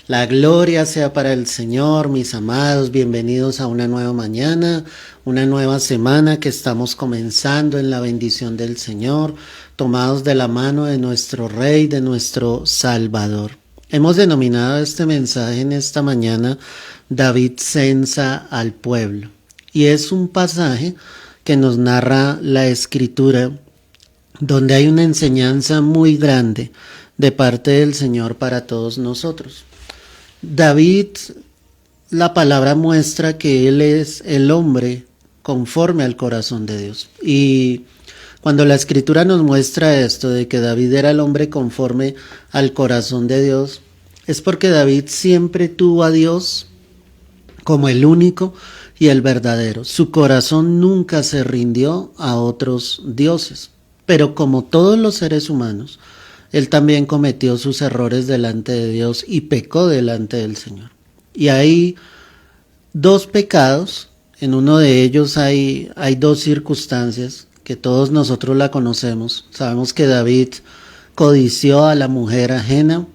La gloria sea para el Señor, mis amados, bienvenidos a una nueva mañana, una nueva semana que estamos comenzando en la bendición del Señor, tomados de la mano de nuestro Rey, de nuestro Salvador. Hemos denominado este mensaje en esta mañana, David censa al pueblo, y es un pasaje que nos narra la Escritura, donde hay una enseñanza muy grande de parte del Señor para todos nosotros. David, la palabra muestra que él es el hombre conforme al corazón de Dios. Y cuando la Escritura nos muestra esto de que David era el hombre conforme al corazón de Dios, es porque David siempre tuvo a Dios como el único y el verdadero. Su corazón nunca se rindió a otros dioses. Pero como todos los seres humanos, él también cometió sus errores delante de Dios y pecó delante del Señor. Y hay dos pecados, en uno de ellos hay dos circunstancias que todos nosotros la conocemos. Sabemos que David codició a la mujer ajena,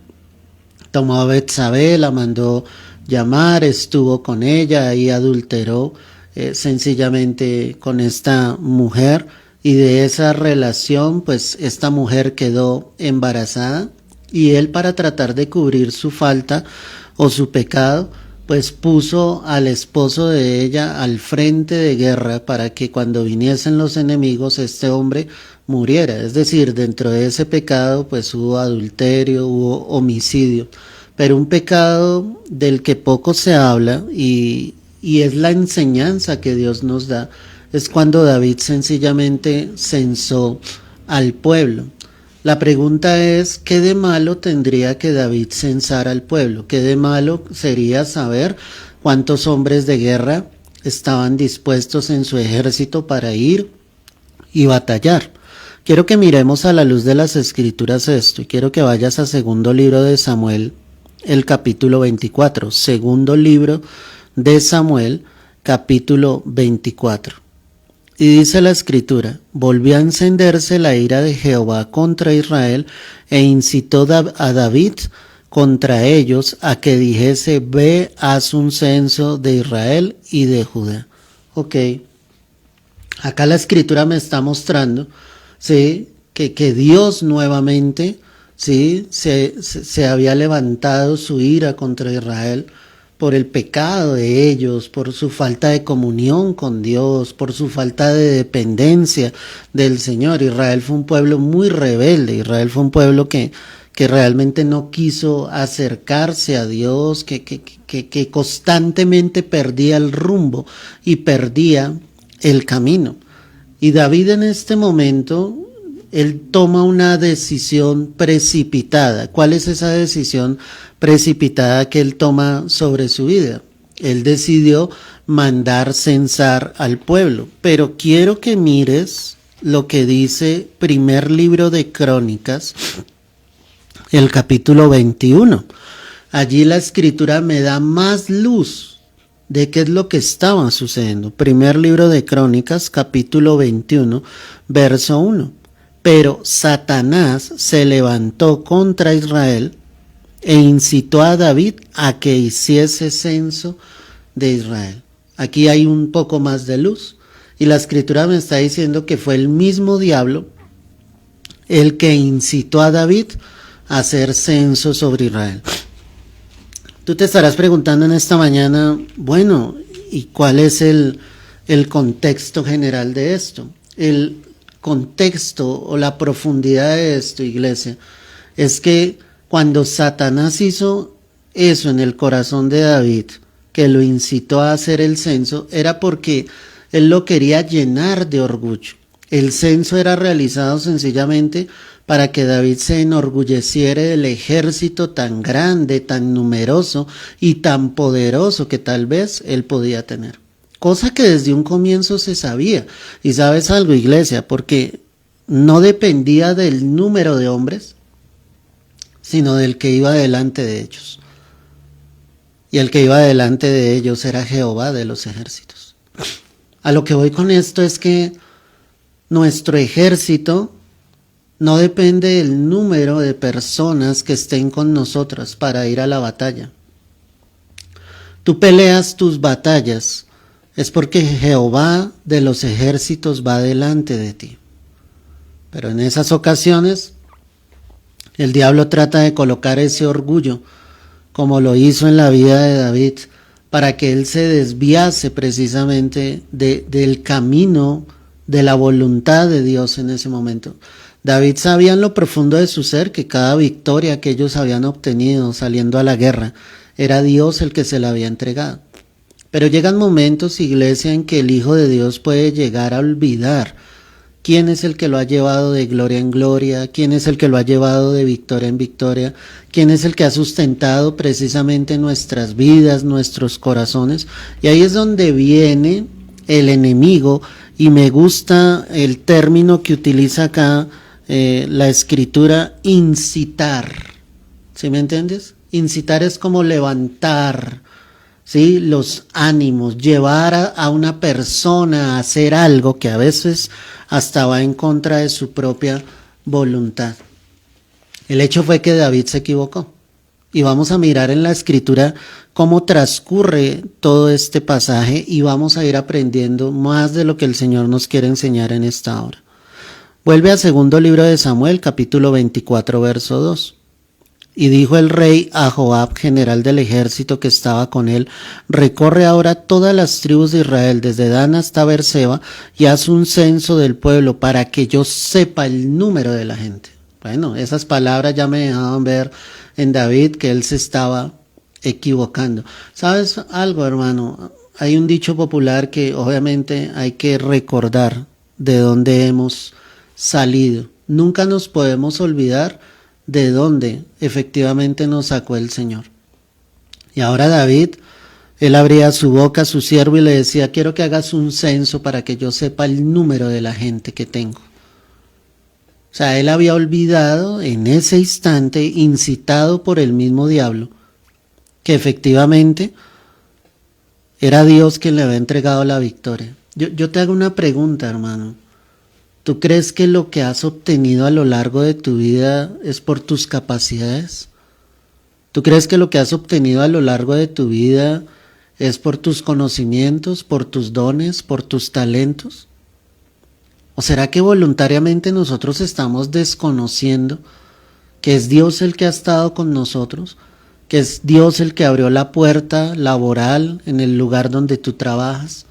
tomó a Betsabé, la mandó llamar, estuvo con ella y adulteró sencillamente con esta mujer. Y de esa relación, pues esta mujer quedó embarazada y él, para tratar de cubrir su falta o su pecado, pues puso al esposo de ella al frente de guerra para que cuando viniesen los enemigos este hombre muriera. Es decir, dentro de ese pecado pues hubo adulterio, hubo homicidio, pero un pecado del que poco se habla y es la enseñanza que Dios nos da. Es cuando David sencillamente censó al pueblo. La pregunta es, ¿qué de malo tendría que David censar al pueblo? ¿Qué de malo sería saber cuántos hombres de guerra estaban dispuestos en su ejército para ir y batallar? Quiero que miremos a la luz de las Escrituras esto, y quiero que vayas a segundo libro de Samuel, el capítulo 24. Segundo libro de Samuel, capítulo 24. Y dice la Escritura: volvió a encenderse la ira de Jehová contra Israel e incitó a David contra ellos a que dijese: ve, haz un censo de Israel y de Judá. Ok, acá la Escritura me está mostrando, ¿sí?, que Dios nuevamente, ¿sí?, se había levantado su ira contra Israel por el pecado de ellos, por su falta de comunión con Dios, por su falta de dependencia del Señor. Israel fue un pueblo muy rebelde, Israel fue un pueblo que realmente no quiso acercarse a Dios, que constantemente perdía el rumbo y perdía el camino. Y David en este momento, él toma una decisión precipitada. ¿Cuál es esa decisión precipitada que él toma sobre su vida? Él decidió mandar censar al pueblo. Pero quiero que mires lo que dice primer libro de Crónicas, el capítulo 21. Allí la Escritura me da más luz de qué es lo que estaba sucediendo. Primer libro de Crónicas, capítulo 21, verso 1. Pero Satanás se levantó contra Israel e incitó a David a que hiciese censo de Israel. Aquí hay un poco más de luz, y la Escritura me está diciendo que fue el mismo diablo el que incitó a David a hacer censo sobre Israel. Tú te estarás preguntando en esta mañana, bueno, ¿y cuál es el contexto general de esto? El contexto o la profundidad de esto, iglesia, es que cuando Satanás hizo eso en el corazón de David, que lo incitó a hacer el censo, era porque él lo quería llenar de orgullo. El censo era realizado sencillamente para que David se enorgulleciera del ejército tan grande, tan numeroso y tan poderoso que tal vez él podía tener. Cosa que desde un comienzo se sabía. Y sabes algo, iglesia, porque no dependía del número de hombres, sino del que iba delante de ellos. Y el que iba delante de ellos era Jehová de los ejércitos. A lo que voy con esto es que nuestro ejército no depende del número de personas que estén con nosotras para ir a la batalla. Tú peleas tus batallas, es porque Jehová de los ejércitos va delante de ti. Pero en esas ocasiones, el diablo trata de colocar ese orgullo, como lo hizo en la vida de David, para que él se desviase precisamente del camino de la voluntad de Dios en ese momento. David sabía en lo profundo de su ser que cada victoria que ellos habían obtenido saliendo a la guerra era Dios el que se la había entregado. Pero llegan momentos, iglesia, en que el Hijo de Dios puede llegar a olvidar quién es el que lo ha llevado de gloria en gloria, quién es el que lo ha llevado de victoria en victoria, quién es el que ha sustentado precisamente nuestras vidas, nuestros corazones. Y ahí es donde viene el enemigo, y me gusta el término que utiliza acá la escritura, incitar. ¿Sí me entiendes? Incitar es como levantar, ¿sí?, los ánimos, llevar a una persona a hacer algo que a veces hasta va en contra de su propia voluntad. El hecho fue que David se equivocó. Y vamos a mirar en la escritura cómo transcurre todo este pasaje y vamos a ir aprendiendo más de lo que el Señor nos quiere enseñar en esta hora. Vuelve al segundo libro de Samuel, capítulo 24, verso 2. Y dijo el rey a Joab, general del ejército que estaba con él: recorre ahora todas las tribus de Israel, desde Dan hasta Beerseba, y haz un censo del pueblo para que yo sepa el número de la gente. Bueno, esas palabras ya me dejaban ver en David que él se estaba equivocando. ¿Sabes algo, hermano? Hay un dicho popular que obviamente hay que recordar de dónde hemos salido. Nunca nos podemos olvidar de dónde efectivamente nos sacó el Señor. Y ahora David, él abría su boca a su siervo y le decía: quiero que hagas un censo para que yo sepa el número de la gente que tengo. O sea, él había olvidado en ese instante, incitado por el mismo diablo, que efectivamente era Dios quien le había entregado la victoria. Yo te hago una pregunta, hermano. ¿Tú crees que lo que has obtenido a lo largo de tu vida es por tus capacidades? ¿Tú crees que lo que has obtenido a lo largo de tu vida es por tus conocimientos, por tus dones, por tus talentos? ¿O será que voluntariamente nosotros estamos desconociendo que es Dios el que ha estado con nosotros, que es Dios el que abrió la puerta laboral en el lugar donde tú trabajas,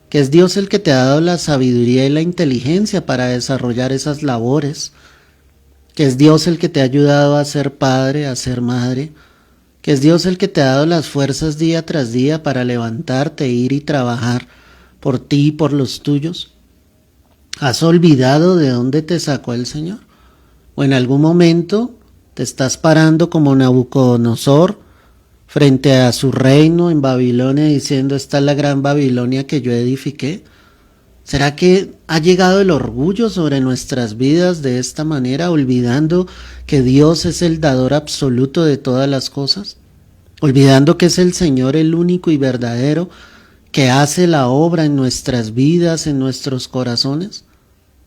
que es Dios el que te ha dado la sabiduría y la inteligencia para desarrollar esas labores, que es Dios el que te ha ayudado a ser padre, a ser madre, que es Dios el que te ha dado las fuerzas día tras día para levantarte, ir y trabajar por ti y por los tuyos? ¿Has olvidado de dónde te sacó el Señor? ¿O en algún momento te estás parando como Nabucodonosor frente a su reino en Babilonia diciendo: esta es la gran Babilonia que yo edifiqué? ¿Será que ha llegado el orgullo sobre nuestras vidas de esta manera, olvidando que Dios es el dador absoluto de todas las cosas? Olvidando que es el Señor el único y verdadero que hace la obra en nuestras vidas, en nuestros corazones.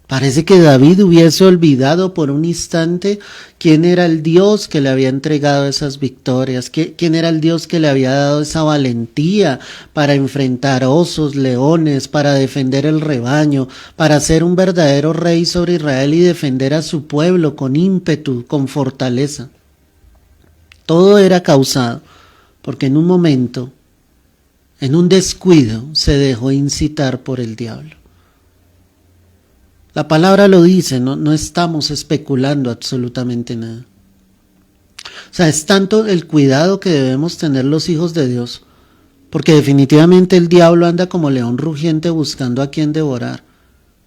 Parece que David hubiese olvidado por un instante quién era el Dios que le había entregado esas victorias, quién era el Dios que le había dado esa valentía para enfrentar osos, leones, para defender el rebaño, para ser un verdadero rey sobre Israel y defender a su pueblo con ímpetu, con fortaleza. Todo era causado porque en un momento, en un descuido, se dejó incitar por el diablo. La palabra lo dice, no estamos especulando absolutamente nada. O sea, es tanto el cuidado que debemos tener los hijos de Dios, porque definitivamente el diablo anda como león rugiente buscando a quien devorar,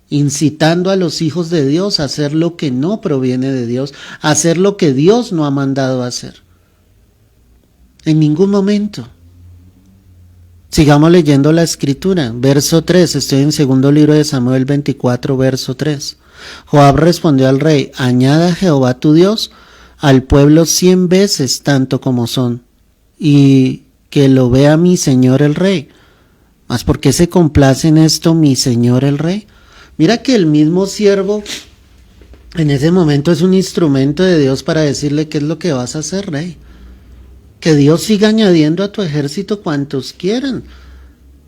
incitando a los hijos de Dios a hacer lo que no proviene de Dios, a hacer lo que Dios no ha mandado a hacer. En ningún momento. Sigamos leyendo la escritura, verso 3, estoy en segundo libro de Samuel 24, verso 3. Joab respondió al rey: añada Jehová tu Dios al pueblo 100 veces tanto como son, y que lo vea mi señor el rey. ¿Mas por qué se complace en esto mi señor el rey? Mira que el mismo siervo en ese momento es un instrumento de Dios para decirle: ¿qué es lo que vas a hacer, rey? Que Dios siga añadiendo a tu ejército cuantos quieran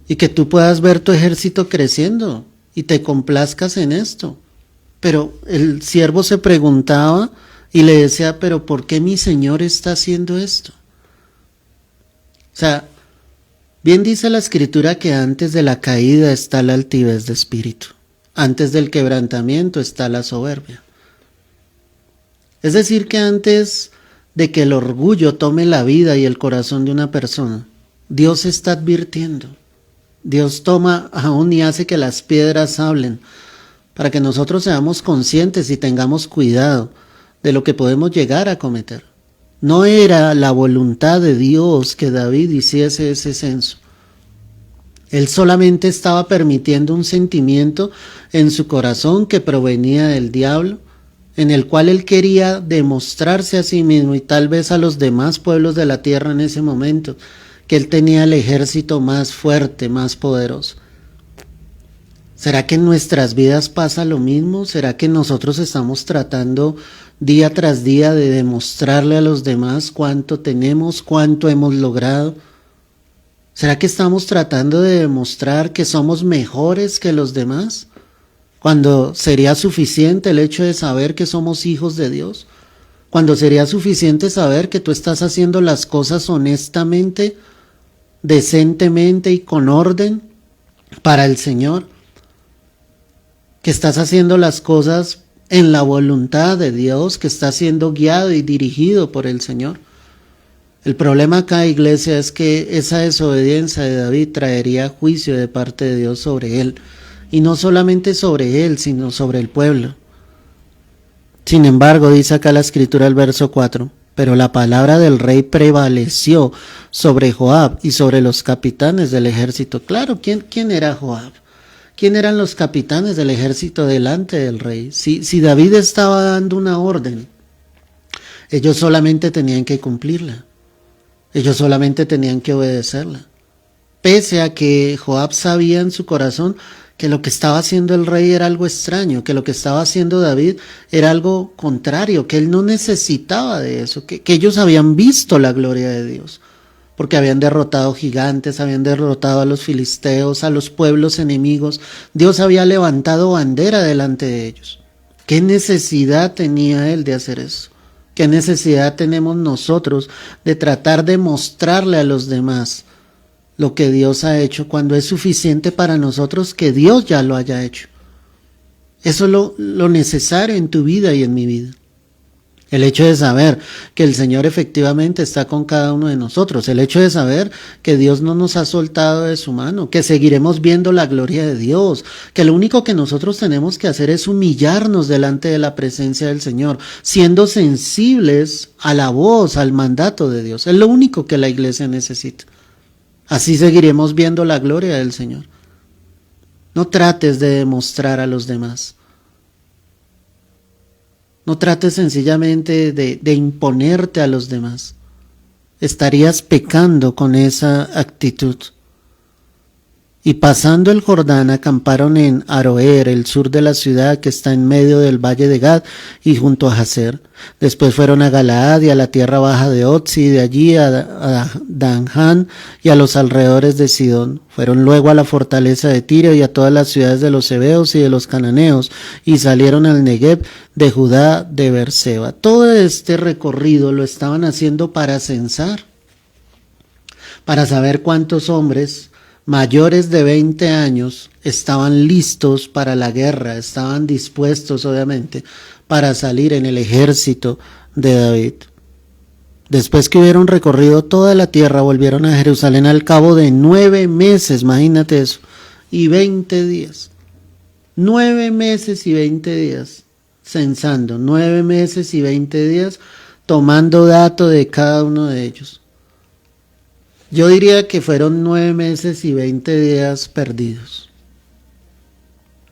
y que tú puedas ver tu ejército creciendo y te complazcas en esto. Pero el siervo se preguntaba y le decía, pero ¿por qué mi Señor está haciendo esto? O sea, bien dice la Escritura que antes de la caída está la altivez de espíritu, antes del quebrantamiento está la soberbia. Es decir, que antes de que el orgullo tome la vida y el corazón de una persona, Dios está advirtiendo. Dios toma aún y hace que las piedras hablen, para que nosotros seamos conscientes y tengamos cuidado de lo que podemos llegar a cometer. No era la voluntad de Dios que David hiciese ese censo. Él solamente estaba permitiendo un sentimiento en su corazón que provenía del diablo, en el cual él quería demostrarse a sí mismo y tal vez a los demás pueblos de la tierra en ese momento, que él tenía el ejército más fuerte, más poderoso. ¿Será que en nuestras vidas pasa lo mismo? ¿Será que nosotros estamos tratando día tras día de demostrarle a los demás cuánto tenemos, cuánto hemos logrado? ¿Será que estamos tratando de demostrar que somos mejores que los demás? Cuando sería suficiente el hecho de saber que somos hijos de Dios. Cuando sería suficiente saber que tú estás haciendo las cosas honestamente, decentemente y con orden para el Señor. Que estás haciendo las cosas en la voluntad de Dios, que estás siendo guiado y dirigido por el Señor. El problema acá, iglesia, es que esa desobediencia de David traería juicio de parte de Dios sobre él. Y no solamente sobre él, sino sobre el pueblo. Sin embargo, dice acá la Escritura, el verso 4, pero la palabra del rey prevaleció sobre Joab y sobre los capitanes del ejército. Claro, ¿quién era Joab? ¿Quién eran los capitanes del ejército delante del rey? Si David estaba dando una orden, ellos solamente tenían que cumplirla. Ellos solamente tenían que obedecerla. Pese a que Joab sabía en su corazón que lo que estaba haciendo el rey era algo extraño, que lo que estaba haciendo David era algo contrario, que él no necesitaba de eso, que ellos habían visto la gloria de Dios, porque habían derrotado gigantes, habían derrotado a los filisteos, a los pueblos enemigos. Dios había levantado bandera delante de ellos. ¿Qué necesidad tenía él de hacer eso? ¿Qué necesidad tenemos nosotros de tratar de mostrarle a los demás lo que Dios ha hecho cuando es suficiente para nosotros que Dios ya lo haya hecho? Eso es lo necesario en tu vida y en mi vida. El hecho de saber que el Señor efectivamente está con cada uno de nosotros, el hecho de saber que Dios no nos ha soltado de su mano, que seguiremos viendo la gloria de Dios, que lo único que nosotros tenemos que hacer es humillarnos delante de la presencia del Señor, siendo sensibles a la voz, al mandato de Dios. Es lo único que la iglesia necesita. Así seguiremos viendo la gloria del Señor. No trates de demostrar a los demás. No trates sencillamente de imponerte a los demás. Estarías pecando con esa actitud. Y pasando el Jordán acamparon en Aroer, el sur de la ciudad que está en medio del valle de Gad y junto a Jazer. Después fueron a Galaad y a la tierra baja de Otzi, y de allí a Danján y a los alrededores de Sidón. Fueron luego a la fortaleza de Tiro y a todas las ciudades de los heveos y de los cananeos, y salieron al Negev de Judá de Beerseba. Todo este recorrido lo estaban haciendo para censar, para saber cuántos hombres mayores de 20 años estaban listos para la guerra, estaban dispuestos obviamente para salir en el ejército de David. Después que hubieron recorrido toda la tierra, volvieron a Jerusalén al cabo de 9 meses, imagínate eso, y 20 días. 9 meses y 20 días censando, 9 meses y 20 días tomando dato de cada uno de ellos. Yo diría que fueron 9 meses y 20 días perdidos,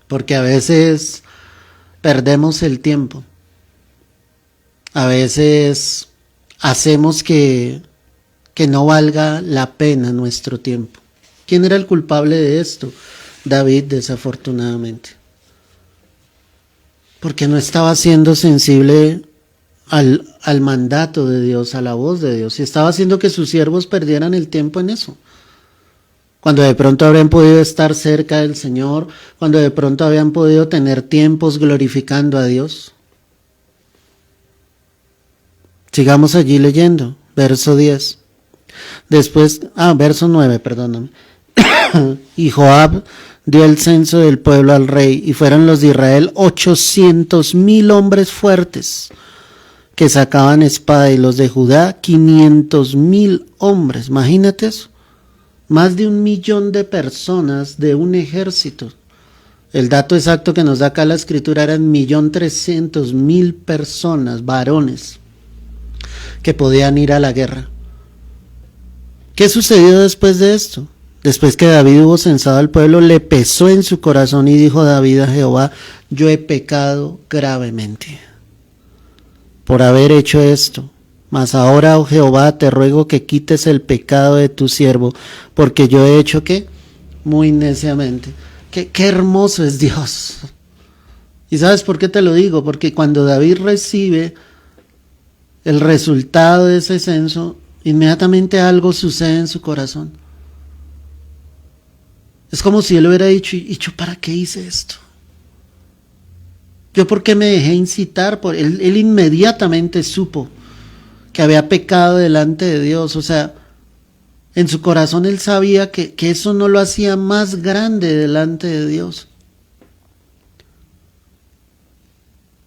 porque a veces perdemos el tiempo, a veces hacemos que no valga la pena nuestro tiempo. ¿Quién era el culpable de esto? David, desafortunadamente, porque no estaba siendo sensible al mandato de Dios, a la voz de Dios, y estaba haciendo que sus siervos perdieran el tiempo en eso. Cuando de pronto habrían podido estar cerca del Señor, cuando de pronto habían podido tener tiempos glorificando a Dios. Sigamos allí leyendo, verso 10. Después, verso 9, perdóname. Y Joab dio el censo del pueblo al rey, y fueron los de Israel 800,000 hombres fuertes que sacaban espada, y los de Judá 500,000 hombres. Imagínate eso. Más de 1,000,000 de personas de un ejército. El dato exacto que nos da acá la escritura eran 1,300,000 personas, varones, que podían ir a la guerra. ¿Qué sucedió después de esto? Después que David hubo censado al pueblo, le pesó en su corazón y dijo David a Jehová: yo he pecado gravemente por haber hecho esto. Mas ahora, oh Jehová, te ruego que quites el pecado de tu siervo, porque yo he hecho, ¿qué? Muy neciamente. Qué hermoso es Dios. ¿Y sabes por qué te lo digo? Porque cuando David recibe el resultado de ese censo, inmediatamente algo sucede en su corazón. Es como si él hubiera dicho: ¿y yo para qué hice esto? ¿Yo por qué me dejé incitar? Él inmediatamente supo que había pecado delante de Dios. O sea, en su corazón él sabía que eso no lo hacía más grande delante de Dios.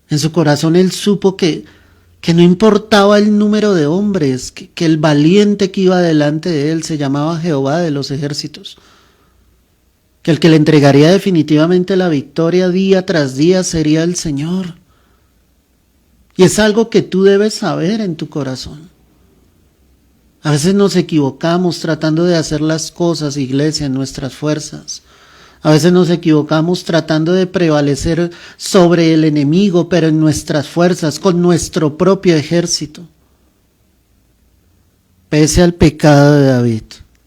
En su corazón él supo que no importaba el número de hombres, que el valiente que iba delante de él se llamaba Jehová de los ejércitos. Que el que le entregaría definitivamente la victoria día tras día sería el Señor. Y es algo que tú debes saber en tu corazón. A veces nos equivocamos tratando de hacer las cosas, iglesia, en nuestras fuerzas. A veces nos equivocamos tratando de prevalecer sobre el enemigo, pero en nuestras fuerzas, con nuestro propio ejército. Pese al pecado de David,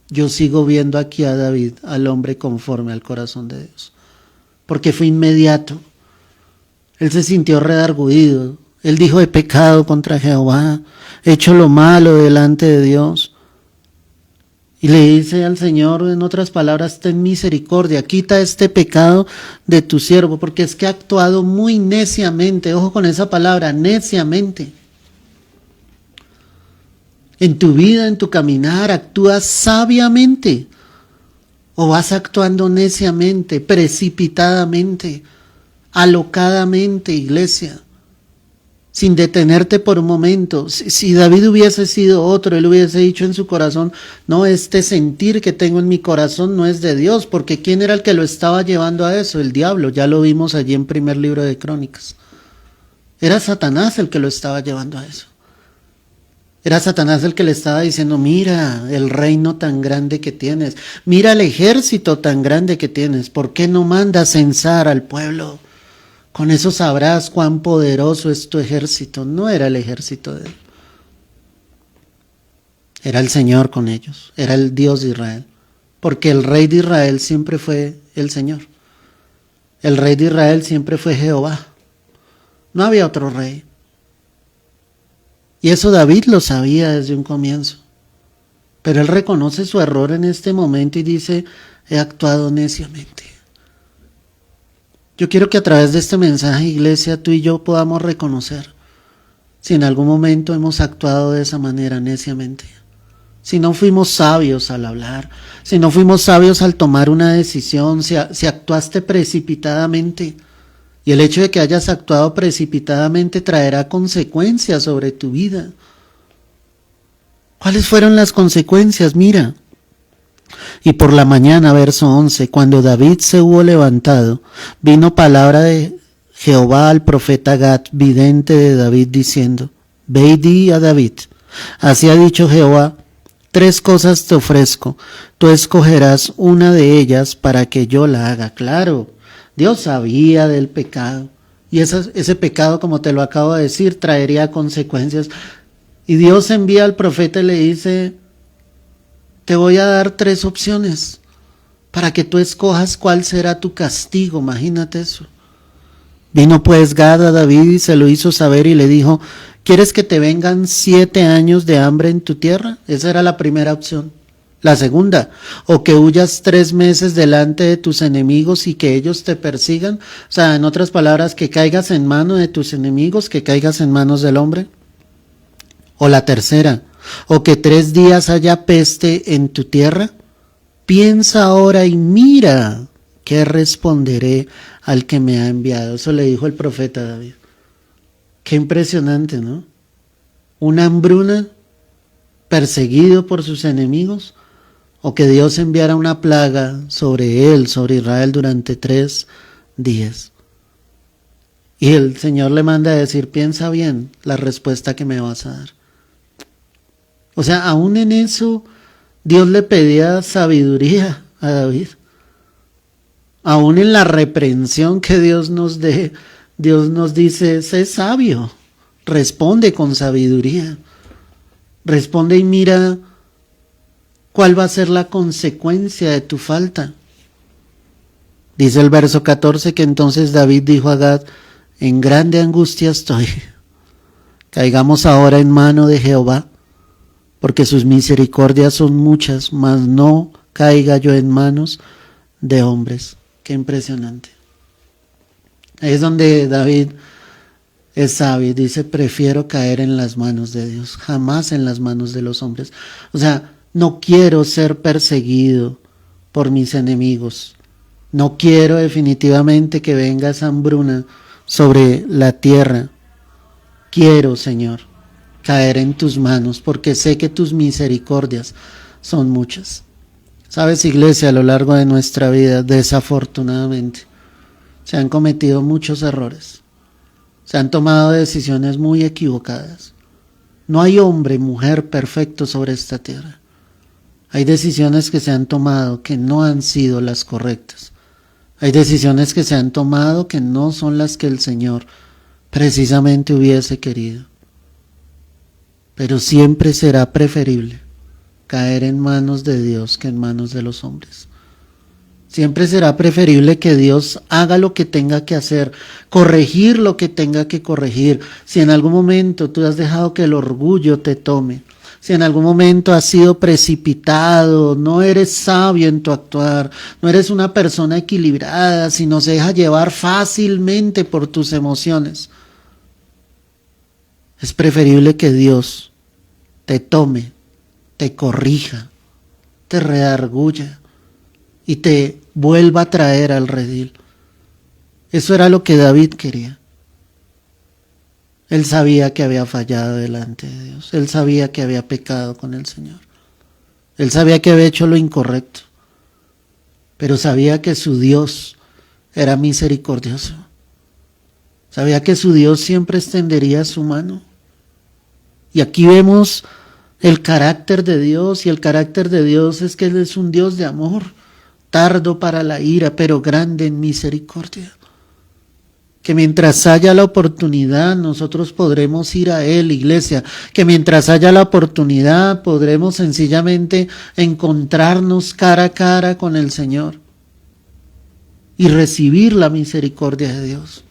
yo sigo viendo aquí a David, al hombre conforme al corazón de Dios. Porque fue inmediato. Él se sintió redarguido. Él dijo: he pecado contra Jehová, he hecho lo malo delante de Dios. Y le dice al Señor, en otras palabras: ten misericordia, quita este pecado de tu siervo, porque es que ha actuado muy neciamente. Ojo con esa palabra, neciamente. En tu vida, en tu caminar, actúas sabiamente, o vas actuando neciamente, precipitadamente, alocadamente, iglesia, sin detenerte por un momento. Si David hubiese sido otro, él hubiese dicho en su corazón: no, este sentir que tengo en mi corazón no es de Dios, porque ¿quién era el que lo estaba llevando a eso? El diablo. Ya lo vimos allí en primer libro de Crónicas. Era Satanás el que lo estaba llevando a eso. Era Satanás el que le estaba diciendo: mira el reino tan grande que tienes, mira el ejército tan grande que tienes, ¿por qué no mandas censar al pueblo? Con eso sabrás cuán poderoso es tu ejército. No era el ejército de él. Era el Señor con ellos. Era el Dios de Israel. Porque el rey de Israel siempre fue el Señor. El rey de Israel siempre fue Jehová. No había otro rey. Y eso David lo sabía desde un comienzo. Pero él reconoce su error en este momento y dice: he actuado neciamente. Yo quiero que a través de este mensaje, iglesia, tú y yo podamos reconocer si en algún momento hemos actuado de esa manera, neciamente. Si no fuimos sabios al hablar, si no fuimos sabios al tomar una decisión, si actuaste precipitadamente. Y el hecho de que hayas actuado precipitadamente traerá consecuencias sobre tu vida. ¿Cuáles fueron las consecuencias? Mira. Y por la mañana, verso 11, cuando David se hubo levantado, vino palabra de Jehová al profeta Gad, vidente de David, diciendo: ve y di a David: así ha dicho Jehová, 3 cosas te ofrezco, tú escogerás una de ellas para que yo la haga. Claro, Dios sabía del pecado, y ese pecado, como te lo acabo de decir, traería consecuencias. Y Dios envía al profeta y le dice: te voy a dar 3 opciones para que tú escojas cuál será tu castigo. Imagínate eso. Vino pues Gad a David y se lo hizo saber y le dijo: ¿quieres que te vengan 7 años de hambre en tu tierra? Esa era la primera opción. La segunda, o que huyas 3 meses delante de tus enemigos y que ellos te persigan. O sea, en otras palabras, que caigas en manos de tus enemigos, que caigas en manos del hombre. O la tercera, o que 3 días haya peste en tu tierra. Piensa ahora y mira qué responderé al que me ha enviado. Eso le dijo el profeta David. Qué impresionante, ¿no? Una hambruna, perseguido por sus enemigos, o que Dios enviara una plaga sobre él, sobre Israel, durante 3 días. Y el Señor le manda a decir: piensa bien la respuesta que me vas a dar. O sea, aún en eso, Dios le pedía sabiduría a David. Aún en la reprensión que Dios nos dé, Dios nos dice: sé sabio, responde con sabiduría. Responde y mira cuál va a ser la consecuencia de tu falta. Dice el verso 14 que entonces David dijo a Gad: en grande angustia estoy. Caigamos ahora en mano de Jehová, porque sus misericordias son muchas, mas no caiga yo en manos de hombres. Qué impresionante. Ahí es donde David es sabio. Dice: prefiero caer en las manos de Dios, jamás en las manos de los hombres. O sea, no quiero ser perseguido por mis enemigos. No quiero definitivamente que venga esa hambruna sobre la tierra. Quiero, Señor, caer en tus manos, porque sé que tus misericordias son muchas. Sabes, iglesia, a lo largo de nuestra vida, desafortunadamente, se han cometido muchos errores. Se han tomado decisiones muy equivocadas. No hay hombre, mujer perfecto sobre esta tierra. Hay decisiones que se han tomado que no han sido las correctas. Hay decisiones que se han tomado que no son las que el Señor precisamente hubiese querido. Pero siempre será preferible caer en manos de Dios que en manos de los hombres. Siempre será preferible que Dios haga lo que tenga que hacer, corregir lo que tenga que corregir. Si en algún momento tú has dejado que el orgullo te tome, si en algún momento has sido precipitado, no eres sabio en tu actuar, no eres una persona equilibrada, sino se deja llevar fácilmente por tus emociones, es preferible que Dios te tome, te corrija, te redarguya y te vuelva a traer al redil. Eso era lo que David quería. Él sabía que había fallado delante de Dios. Él sabía que había pecado con el Señor. Él sabía que había hecho lo incorrecto. Pero sabía que su Dios era misericordioso. Sabía que su Dios siempre extendería su mano. Y aquí vemos el carácter de Dios, y el carácter de Dios es que Él es un Dios de amor, tardo para la ira, pero grande en misericordia. Que mientras haya la oportunidad, nosotros podremos ir a Él, iglesia. Que mientras haya la oportunidad, podremos sencillamente encontrarnos cara a cara con el Señor y recibir la misericordia de Dios.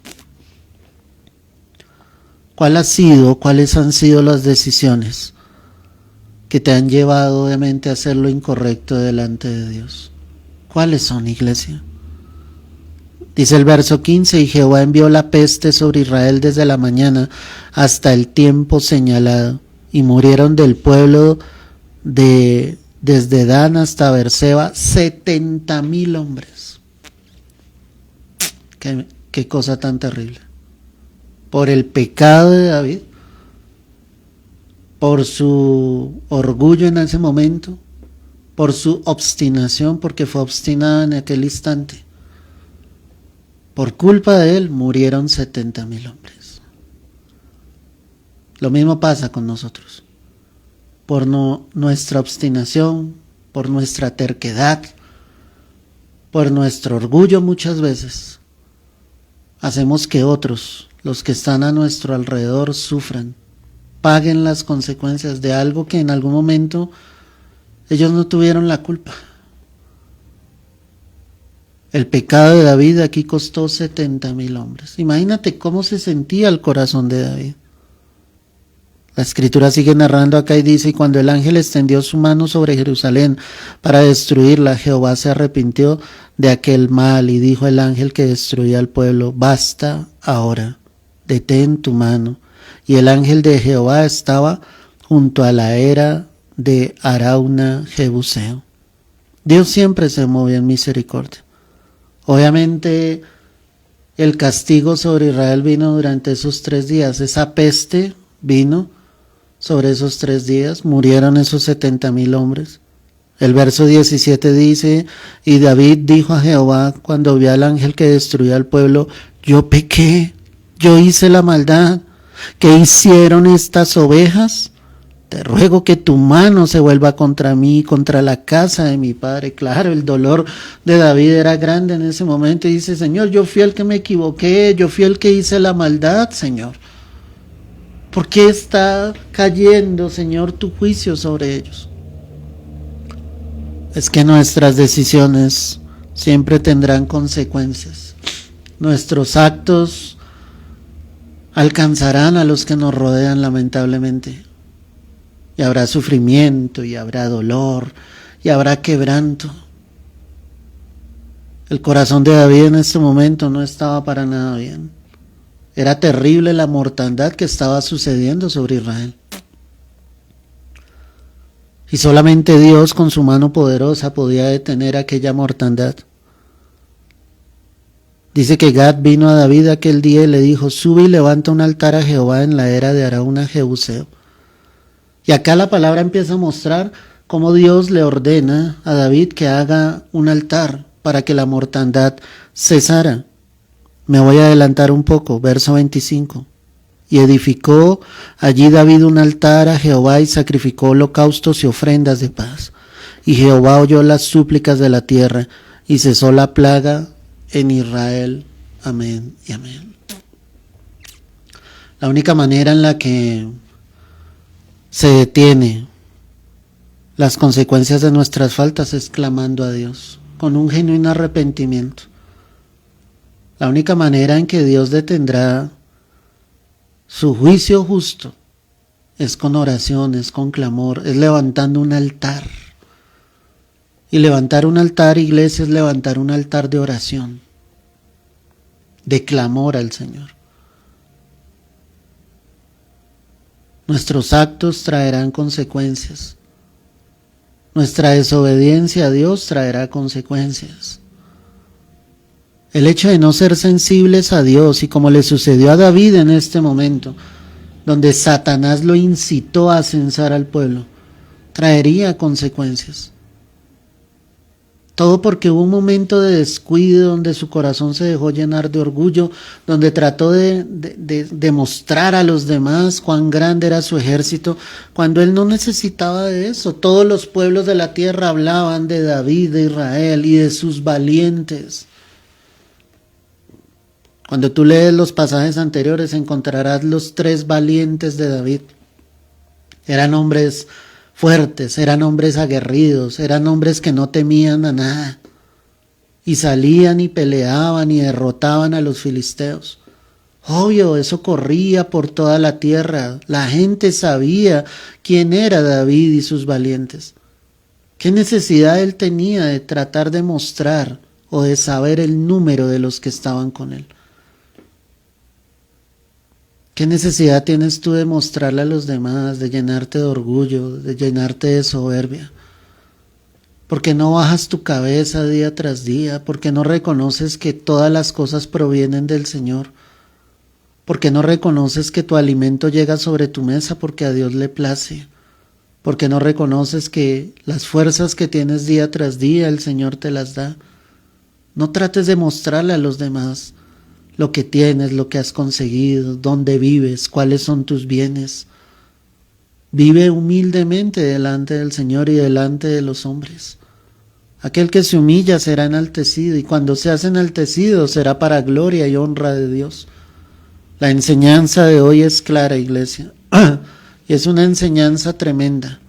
¿Cuáles han sido las decisiones que te han llevado obviamente a hacer lo incorrecto delante de Dios? ¿Cuáles son, iglesia? Dice el verso 15: y Jehová envió la peste sobre Israel desde la mañana hasta el tiempo señalado, y murieron del pueblo desde Dan hasta Beerseba 70,000 hombres. Qué cosa tan terrible. Por el pecado de David, por su orgullo en ese momento, por su obstinación, porque fue obstinado en aquel instante. Por culpa de él murieron 70,000 hombres. Lo mismo pasa con nosotros. Por nuestra obstinación, por nuestra terquedad, por nuestro orgullo muchas veces, hacemos que otros, los que están a nuestro alrededor, sufran, paguen las consecuencias de algo que en algún momento ellos no tuvieron la culpa. El pecado de David aquí costó 70,000 hombres. Imagínate cómo se sentía el corazón de David. La escritura sigue narrando acá y dice, y cuando el ángel extendió su mano sobre Jerusalén para destruirla, Jehová se arrepintió de aquel mal y dijo el ángel que destruía al pueblo, basta ahora, detén tu mano. Y el ángel de Jehová estaba junto a la era de Arauna Jebuseo. Dios siempre se mueve en misericordia. Obviamente el castigo sobre Israel vino durante esos 3 días, esa peste vino sobre esos 3 días, murieron esos 70,000 hombres. El verso 17 dice, y David dijo a Jehová cuando vio al ángel que destruía al pueblo, yo pequé, yo hice la maldad. ¿Qué hicieron estas ovejas? Te ruego que tu mano se vuelva contra mí, contra la casa de mi padre. Claro, el dolor de David era grande en ese momento y dice, Señor, yo fui el que me equivoqué, yo fui el que hice la maldad, Señor. ¿Por qué está cayendo, Señor, tu juicio sobre ellos? Es que nuestras decisiones siempre tendrán consecuencias. Nuestros actos alcanzarán a los que nos rodean, lamentablemente. Y habrá sufrimiento, y habrá dolor, y habrá quebranto. El corazón de David en este momento no estaba para nada bien. Era terrible la mortandad que estaba sucediendo sobre Israel. Y solamente Dios con su mano poderosa podía detener aquella mortandad. Dice que Gad vino a David aquel día y le dijo, sube y levanta un altar a Jehová en la era de Arauna Jebuseo. Y acá la palabra empieza a mostrar cómo Dios le ordena a David que haga un altar para que la mortandad cesara. Me voy a adelantar un poco, verso 25. Y edificó allí David un altar a Jehová y sacrificó holocaustos y ofrendas de paz. Y Jehová oyó las súplicas de la tierra y cesó la plaga en Israel. Amén y amén. La única manera en la que se detiene las consecuencias de nuestras faltas es clamando a Dios con un genuino arrepentimiento. La única manera en que Dios detendrá su juicio justo es con oración, es con clamor, es levantando un altar. Y levantar un altar, iglesia, es levantar un altar de oración, de clamor al Señor. Nuestros actos traerán consecuencias. Nuestra desobediencia a Dios traerá consecuencias. El hecho de no ser sensibles a Dios, y como le sucedió a David en este momento, donde Satanás lo incitó a censar al pueblo, traería consecuencias. Todo porque hubo un momento de descuido donde su corazón se dejó llenar de orgullo, donde trató de demostrar a los demás cuán grande era su ejército, cuando él no necesitaba de eso. Todos los pueblos de la tierra hablaban de David, de Israel y de sus valientes. Cuando tú lees los pasajes anteriores encontrarás los 3 valientes de David. Eran hombres fuertes, eran hombres aguerridos, eran hombres que no temían a nada. Y salían y peleaban y derrotaban a los filisteos. Obvio, eso corría por toda la tierra. La gente sabía quién era David y sus valientes. ¿Qué necesidad él tenía de tratar de mostrar o de saber el número de los que estaban con él? ¿Qué necesidad tienes tú de mostrarle a los demás, de llenarte de orgullo, de llenarte de soberbia? ¿Por qué no bajas tu cabeza día tras día? ¿Por qué no reconoces que todas las cosas provienen del Señor? ¿Por qué no reconoces que tu alimento llega sobre tu mesa porque a Dios le place? ¿Por qué no reconoces que las fuerzas que tienes día tras día el Señor te las da? No trates de mostrarle a los demás lo que tienes, lo que has conseguido, dónde vives, cuáles son tus bienes. Vive humildemente delante del Señor y delante de los hombres. Aquel que se humilla será enaltecido, y cuando seas enaltecido será para gloria y honra de Dios. La enseñanza de hoy es clara, iglesia, y es una enseñanza tremenda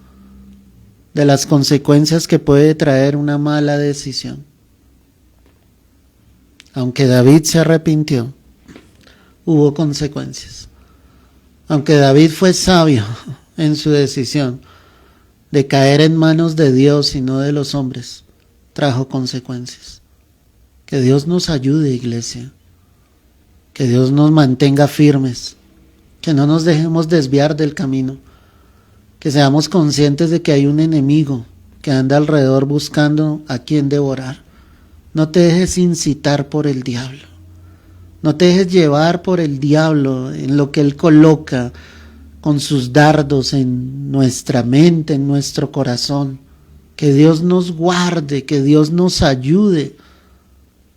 de las consecuencias que puede traer una mala decisión. Aunque David se arrepintió, hubo consecuencias. Aunque David fue sabio en su decisión de caer en manos de Dios y no de los hombres, trajo consecuencias. Que Dios nos ayude, iglesia. Que Dios nos mantenga firmes. Que no nos dejemos desviar del camino. Que seamos conscientes de que hay un enemigo que anda alrededor buscando a quien devorar. No te dejes incitar por el diablo. No te dejes llevar por el diablo en lo que él coloca con sus dardos en nuestra mente, en nuestro corazón. Que Dios nos guarde, que Dios nos ayude,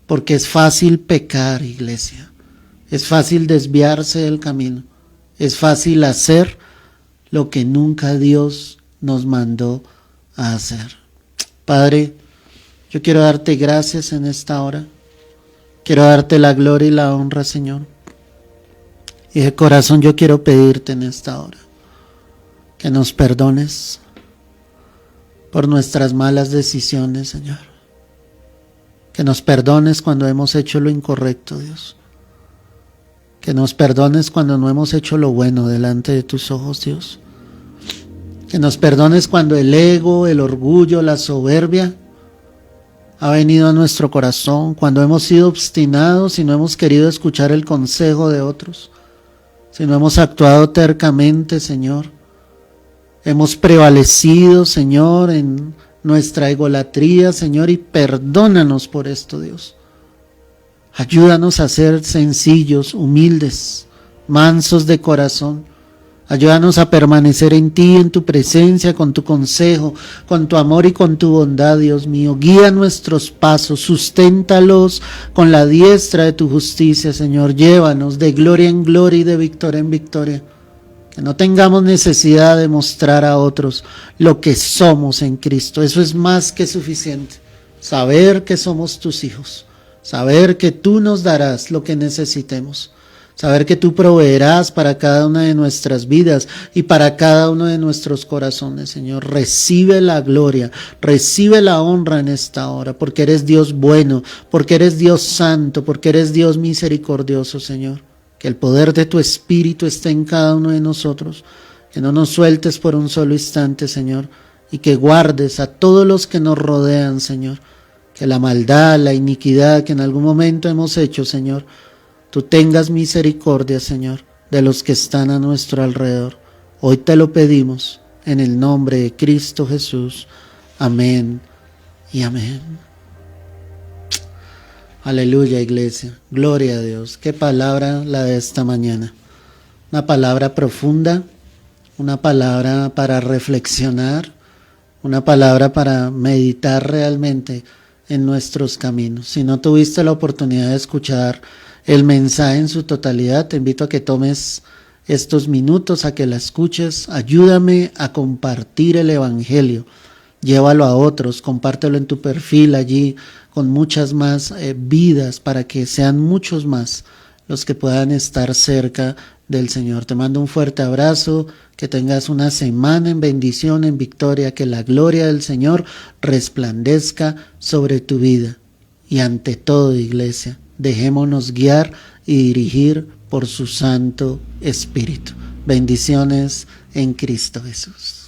porque es fácil pecar, iglesia. Es fácil desviarse del camino. Es fácil hacer lo que nunca Dios nos mandó a hacer. Padre, yo quiero darte gracias en esta hora. Quiero darte la gloria y la honra, Señor. Y de corazón yo quiero pedirte en esta hora que nos perdones por nuestras malas decisiones, Señor. Que nos perdones cuando hemos hecho lo incorrecto, Dios. Que nos perdones cuando no hemos hecho lo bueno delante de tus ojos, Dios. Que nos perdones cuando el ego, el orgullo, la soberbia ha venido a nuestro corazón, cuando hemos sido obstinados y no hemos querido escuchar el consejo de otros, si no hemos actuado tercamente, Señor. Hemos prevalecido, Señor, en nuestra egolatría, Señor, y perdónanos por esto, Dios. Ayúdanos a ser sencillos, humildes, mansos de corazón. Ayúdanos a permanecer en ti, en tu presencia, con tu consejo, con tu amor y con tu bondad, Dios mío. Guía nuestros pasos, susténtalos con la diestra de tu justicia, Señor. Llévanos de gloria en gloria y de victoria en victoria. Que no tengamos necesidad de mostrar a otros lo que somos en Cristo. Eso es más que suficiente. Saber que somos tus hijos. Saber que tú nos darás lo que necesitemos. Saber que tú proveerás para cada una de nuestras vidas y para cada uno de nuestros corazones, Señor. Recibe la gloria, recibe la honra en esta hora, porque eres Dios bueno, porque eres Dios santo, porque eres Dios misericordioso, Señor. Que el poder de tu Espíritu esté en cada uno de nosotros. Que no nos sueltes por un solo instante, Señor, y que guardes a todos los que nos rodean, Señor. Que la maldad, la iniquidad que en algún momento hemos hecho, Señor, tú tengas misericordia, Señor, de los que están a nuestro alrededor. Hoy te lo pedimos en el nombre de Cristo Jesús. Amén y amén. Aleluya, iglesia. Gloria a Dios. Qué palabra la de esta mañana. Una palabra profunda, una palabra para reflexionar, una palabra para meditar realmente en nuestros caminos. Si no tuviste la oportunidad de escuchar el mensaje en su totalidad, te invito a que tomes estos minutos, a que la escuches. Ayúdame a compartir el evangelio. Llévalo a otros, compártelo en tu perfil allí con muchas más vidas, para que sean muchos más los que puedan estar cerca del Señor. Te mando un fuerte abrazo, que tengas una semana en bendición, en victoria, que la gloria del Señor resplandezca sobre tu vida. Y ante todo, iglesia, dejémonos guiar y dirigir por su Santo Espíritu. Bendiciones en Cristo Jesús.